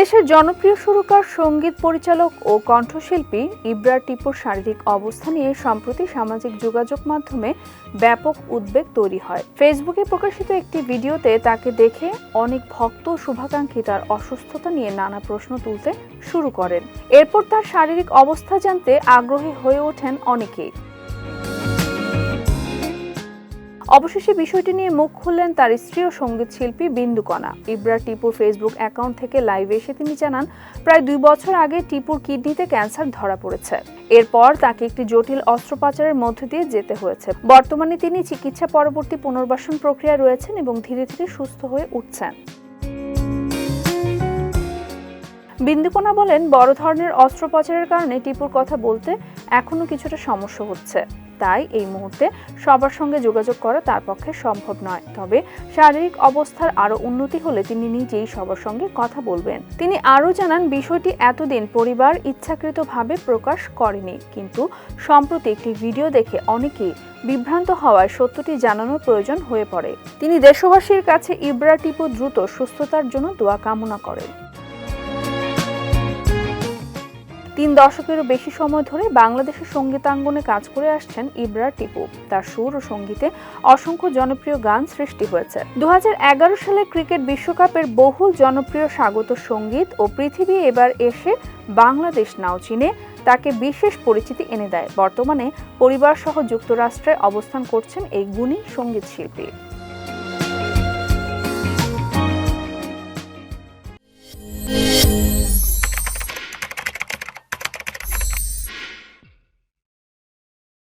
দেশের জনপ্রিয় সুরকার, সঙ্গীত পরিচালক ও কণ্ঠশিল্পী ইব্রা টিপুর শারীরিক অবস্থা নিয়ে সম্প্রতি সামাজিক যোগাযোগ মাধ্যমে ব্যাপক উদ্বেগ তৈরি হয়। ফেসবুকে প্রকাশিত একটি ভিডিওতে তাকে দেখে অনেক ভক্ত ও শুভাকাঙ্ক্ষী তার অসুস্থতা নিয়ে নানা প্রশ্ন তুলতে শুরু করেন। এরপর তার শারীরিক অবস্থা জানতে আগ্রহী হয়ে ওঠেন অনেকেই। অবশেষে বিষয়টি নিয়ে মুখ খুললেন তার স্ত্রী ও সঙ্গীত শিল্পী বিন্দু কণা। ইব্রা টিপুর ফেসবুক অ্যাকাউন্ট থেকে লাইভে এসে তিনি জানান, প্রায় 2 বছর আগে টিপুর কিডনিতে ক্যান্সার ধরা পড়েছে। এরপর তাকে একটি জটিল অস্ত্রোপচারের মধ্য দিয়ে যেতে হয়েছে। বর্তমানে তিনি চিকিৎসা পরবর্তী পুনর্বাসন প্রক্রিয়ায় রয়েছেন এবং ধীরে ধীরে সুস্থ হয়ে উঠছেন। বিন্দুকণা বলেন, বড় ধরনের অস্ত্রোপচারের কারণে টিপুর কথা বলতে এখনো কিছুটা সমস্যা হচ্ছে। তাই এই মুহূর্তে সবার সঙ্গে যোগাযোগ করা তার পক্ষে সম্ভব নয়। তবে শারীরিক অবস্থার আরো উন্নতি হলে তিনি নিজেই সবার সঙ্গে কথা বলবেন। তিনি আরও জানান, বিষয়টি এতদিন পরিবার ইচ্ছাকৃতভাবে প্রকাশ করেনি, কিন্তু সম্প্রতি একটি ভিডিও দেখে অনেকেই বিভ্রান্ত হওয়ায় সত্যটি জানানোর প্রয়োজন হয়ে পড়ে। তিনি দেশবাসীর কাছে ইব্রা টিপু দ্রুত সুস্থতার জন্য দোয়া কামনা করেন। 3 দশকেরও বেশি সময় ধরে বাংলাদেশের সঙ্গীতাঙ্গনে কাজ করে আসছেন ইব্রা টিপু। তার সুর ও সঙ্গীতে অসংখ্য জনপ্রিয় গান সৃষ্টি হয়েছে। 2011 সালে ক্রিকেট বিশ্বকাপের বহুল জনপ্রিয় স্বাগত সঙ্গীত ও পৃথিবী এবার এসে বাংলাদেশ নাও চিনে তাকে বিশেষ পরিচিতি এনে দেয়। বর্তমানে পরিবারসহ যুক্তরাষ্ট্রে অবস্থান করছেন এই গুণী সঙ্গীত শিল্পী।